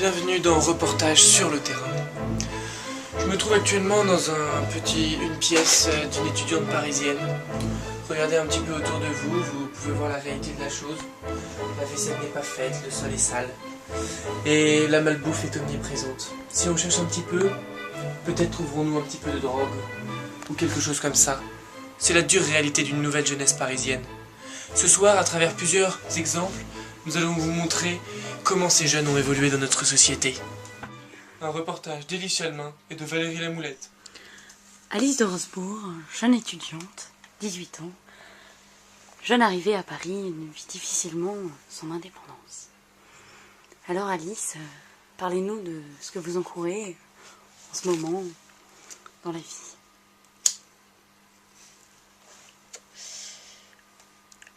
bienvenue dans Reportage sur le terrain. Je me trouve actuellement dans une pièce d'une étudiante parisienne. Regardez un petit peu autour de vous, vous pouvez voir la réalité de la chose. La vaisselle n'est pas faite, le sol est sale. Et la malbouffe est omniprésente. Si on cherche un petit peu, peut-être trouverons-nous un petit peu de drogue, ou quelque chose comme ça. C'est la dure réalité d'une nouvelle jeunesse parisienne. Ce soir, à travers plusieurs exemples, nous allons vous montrer comment ces jeunes ont évolué dans notre société. Un reportage d'Élie Chalmin et de Valérie Lamoulette. Alice de Rosebourg, jeune étudiante, 18 ans, jeune arrivée à Paris, ne vit difficilement son indépendance. Alors Alice, parlez-nous de ce que vous encourez en ce moment dans la vie.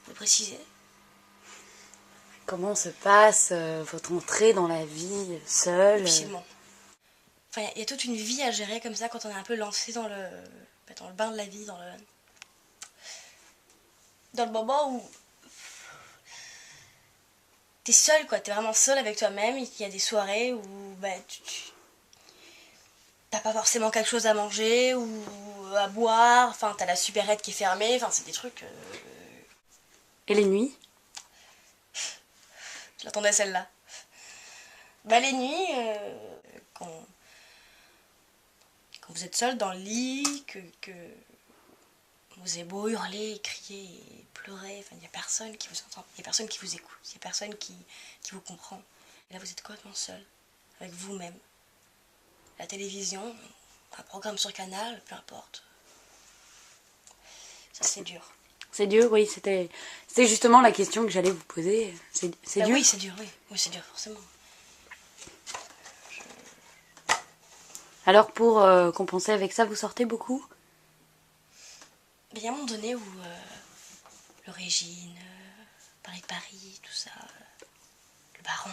Vous précisez ? Comment se passe votre entrée dans la vie seule? Difficilement. Enfin, il y a toute une vie à gérer comme ça quand on est un peu lancé dans le bain de la vie, dans le moment où t'es seul, quoi. T'es vraiment seul avec toi-même. Il y a des soirées où t'as pas forcément quelque chose à manger ou à boire. Enfin, t'as la supérette qui est fermée. Enfin, c'est des trucs... Et les nuits? Je l'attendais celle-là. Les nuits, quand vous êtes seul dans le lit, que vous avez beau hurler, crier, et pleurer, enfin, il n'y a personne qui vous entend, il n'y a personne qui vous écoute, il n'y a personne qui vous comprend. Et là, vous êtes complètement seul, avec vous-même. La télévision, un programme sur Canal, peu importe. Ça, c'est dur. C'est dur, oui, c'était justement la question que j'allais vous poser. C'est dur? Oui, c'est dur, oui. Oui, c'est dur, forcément. Alors pour compenser avec ça, vous sortez beaucoup? Il y a un moment donné où le Régine, Paris, tout ça, le Baron,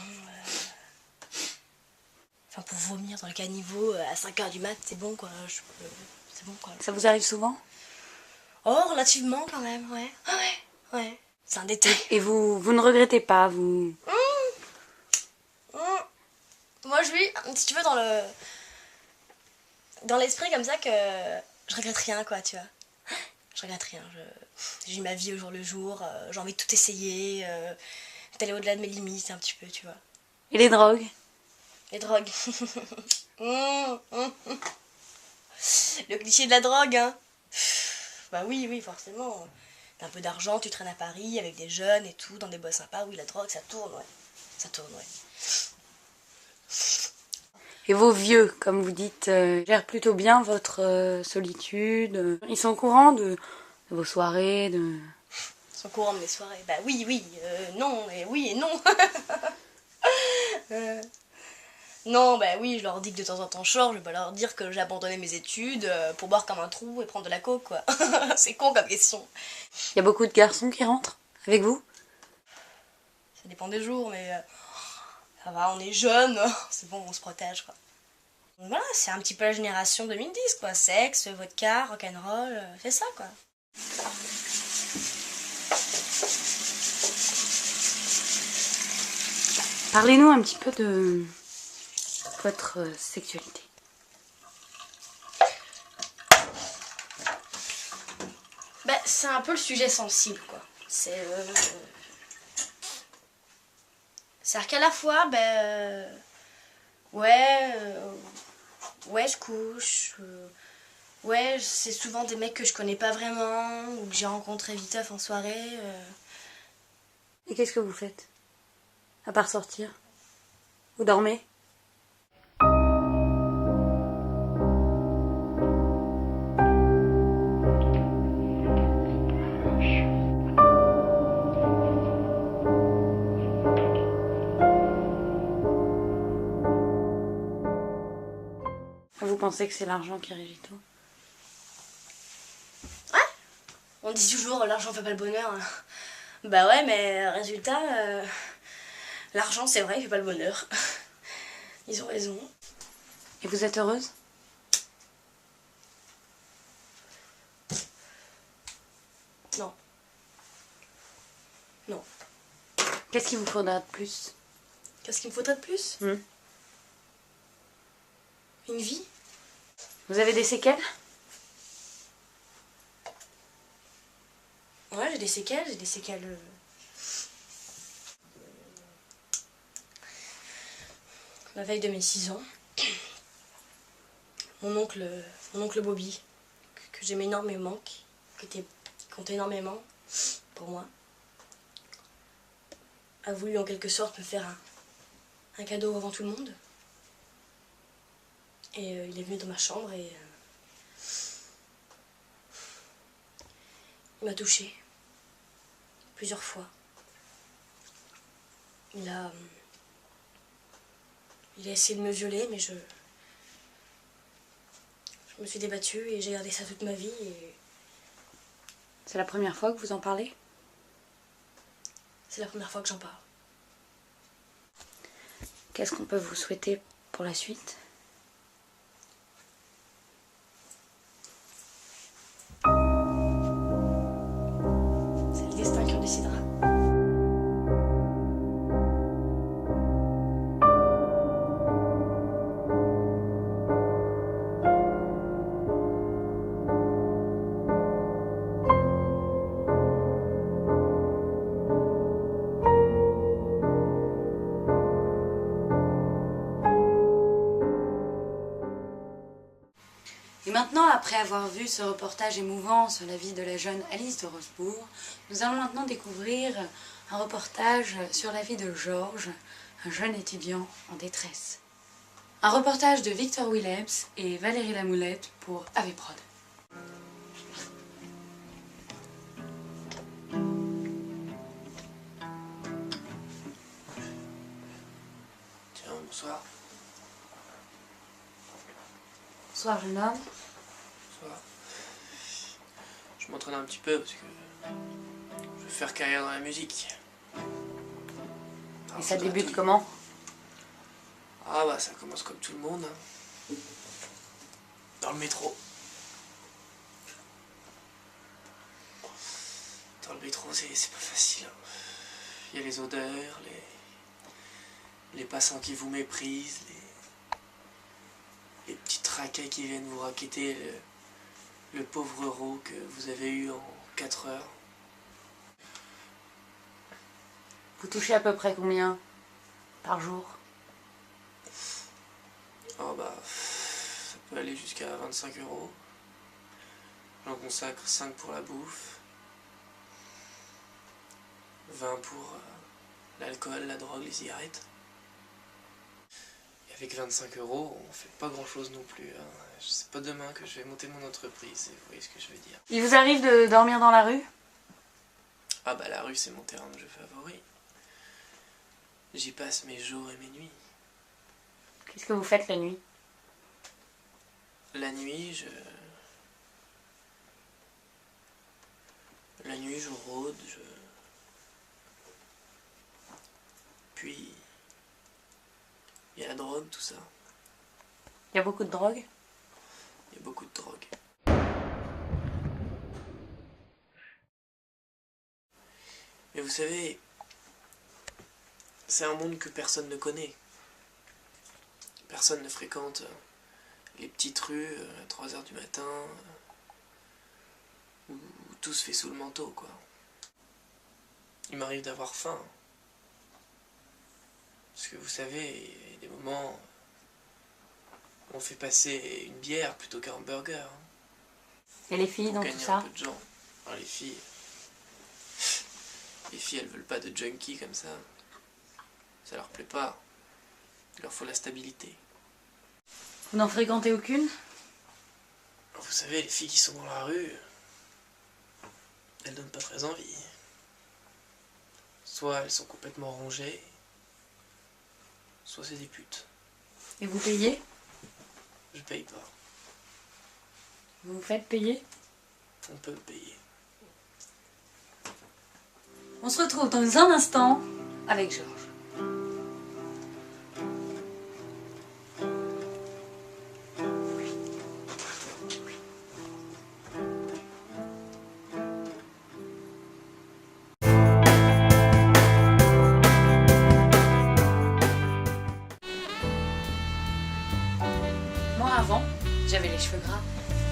enfin pour vomir dans le caniveau à 5h du mat, c'est bon quoi, c'est bon quoi. Ça vous arrive souvent? Oh, relativement quand même, ouais. Ouais. C'est un détail. Et vous ne regrettez pas, vous? Moi je vis, si tu veux, dans l'esprit comme ça que je regrette rien quoi, tu vois. Je regrette rien, j'ai ma vie au jour le jour, j'ai envie de tout essayer, d'aller au-delà de mes limites un petit peu, tu vois. Et les drogues? Les drogues. Le cliché de la drogue, hein. Bah oui, forcément. T'as un peu d'argent, tu traînes à Paris avec des jeunes et tout, dans des bois sympas, oui, la drogue, ça tourne, ouais. Ça tourne, ouais. Et vos vieux, comme vous dites, gèrent plutôt bien votre solitude? Ils sont au courant de vos soirées, Ils sont au courant de mes soirées. Bah oui, non, et oui et non. Non, bah oui, je leur dis que de temps en temps je sors, je vais pas leur dire que j'ai abandonné mes études pour boire comme un trou et prendre de la coke, quoi. C'est con comme question. Il y a beaucoup de garçons qui rentrent avec vous? Ça dépend des jours, mais ça va, on est jeunes, c'est bon, on se protège, quoi. Donc voilà, c'est un petit peu la génération 2010, quoi. Sexe, vodka, rock'n'roll, c'est ça, quoi. Parlez-nous un petit peu de votre sexualité. C'est un peu le sujet sensible, quoi. C'est-à-dire qu'à la fois, ouais, je couche, ouais, c'est souvent des mecs que je connais pas vraiment, ou que j'ai rencontré viteuf en soirée. Et qu'est-ce que vous faites? À part sortir? Vous dormez? Vous pensez que c'est l'argent qui régit tout? Ouais, on dit toujours l'argent fait pas le bonheur. Bah ouais, mais résultat, l'argent c'est vrai, il fait pas le bonheur. Ils ont raison. Et vous êtes heureuse? Non. Non. Qu'est-ce qu'il vous faudra de plus? Qu'est-ce qu'il me faudrait de plus? Une vie? Vous avez des séquelles? Ouais, j'ai des séquelles, La veille de mes 6 ans, mon oncle Bobby, que j'aimais énormément, qui comptait énormément pour moi, a voulu en quelque sorte me faire un cadeau avant tout le monde. Et il est venu dans ma chambre et il m'a touchée plusieurs fois. Il a essayé de me violer, mais je me suis débattue et j'ai gardé ça toute ma vie. C'est la première fois que vous en parlez? C'est la première fois que j'en parle. Qu'est-ce qu'on peut vous souhaiter pour la suite? C'est le destin qui en décidera. Et maintenant, après avoir vu ce reportage émouvant sur la vie de la jeune Alice de Rosbourg, nous allons maintenant découvrir un reportage sur la vie de Georges, un jeune étudiant en détresse. Un reportage de Victor Willems et Valérie Lamoulette pour AVProd. Tiens, bonsoir. Bonsoir, jeune homme. Bonsoir. Je m'entraîne un petit peu parce que je veux faire carrière dans la musique. Alors, Et ça faudra débute tout- comment? Ah bah ça commence comme tout le monde. Hein. Dans le métro. Dans le métro c'est pas facile. Hein. Il y a les odeurs, les passants qui vous méprisent, les petits traquets qui viennent vous raqueter le pauvre euro que vous avez eu en 4 heures. Vous touchez à peu près combien par jour? Oh bah, ça peut aller jusqu'à 25 €. J'en consacre 5 pour la bouffe, 20 pour l'alcool, la drogue, les cigarettes. Et avec 25 €, on fait pas grand chose non plus. Hein. C'est pas demain que je vais monter mon entreprise, vous voyez ce que je veux dire. Il vous arrive de dormir dans la rue? Ah bah la rue c'est mon terrain de jeu favori. J'y passe mes jours et mes nuits. Qu'est-ce que vous faites la nuit? La nuit, je rôde, Puis, il y a la drogue, tout ça. Il y a beaucoup de drogue? Il y a beaucoup de drogue. Mais vous savez, c'est un monde que personne ne connaît. Personne ne fréquente les petites rues à 3 h du matin, où tout se fait sous le manteau, quoi. Il m'arrive d'avoir faim. Parce que vous savez, il y a des moments où on fait passer une bière plutôt qu'un hamburger. Et les filles Pour dans tout gagner ça? un peu de gens. Alors, les filles, elles veulent pas de junkies comme ça. Ça leur plaît pas. Il leur faut la stabilité. Vous n'en fréquentez aucune? Vous savez, les filles qui sont dans la rue, elles donnent pas très envie. Soit elles sont complètement rongées, soit c'est des putes. Et vous payez? Je paye pas. Vous vous faites payer? On peut me payer. On se retrouve dans un instant avec Georges. Avant, j'avais les cheveux gras.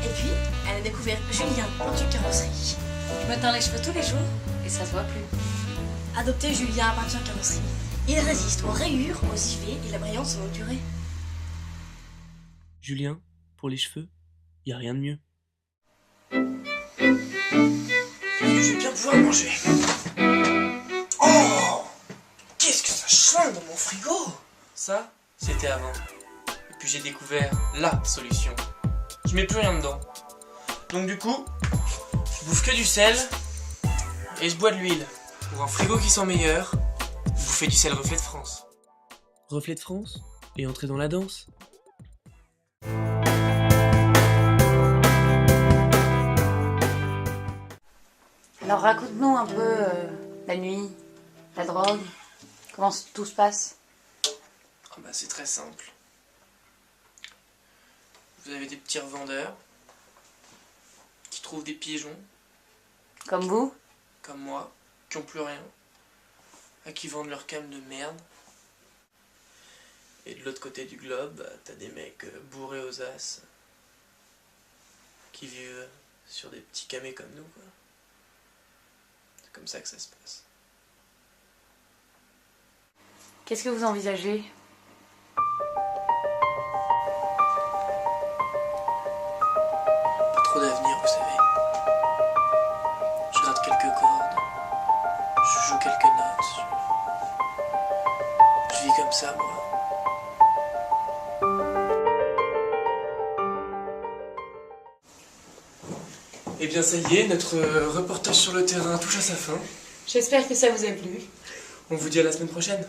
Et puis, elle a découvert Julien, peinture carrosserie. Je me teins les cheveux tous les jours et ça se voit plus. Adoptez Julien, peinture carrosserie. Il résiste aux rayures, aux IV et la brillance longue durée. Julien, pour les cheveux, y a rien de mieux. Je vais bien pouvoir manger. Oh! Qu'est-ce que ça chante dans mon frigo? Ça, c'était avant. Et puis j'ai découvert la solution. Je mets plus rien dedans. Donc du coup, je bouffe que du sel et je bois de l'huile. Pour un frigo qui sent meilleur, bouffez du sel Reflet de France. Reflet de France? Et entrez dans la danse. Alors raconte-nous un peu la nuit, la drogue, comment tout se passe. Ah bah c'est très simple. Vous avez des petits revendeurs qui trouvent des pigeons, Comme vous? comme moi, qui ont plus rien, à qui vendent leur cam de merde. Et de l'autre côté du globe, bah, t'as des mecs bourrés aux as, qui vivent sur des petits camés comme nous, quoi. C'est comme ça que ça se passe. Qu'est-ce que vous envisagez? Pas trop d'avenir, vous savez. Je gratte quelques cordes, je joue quelques notes. Je vis comme ça, moi. Eh bien ça y est, notre reportage sur le terrain touche à sa fin. J'espère que ça vous a plu. On vous dit à la semaine prochaine.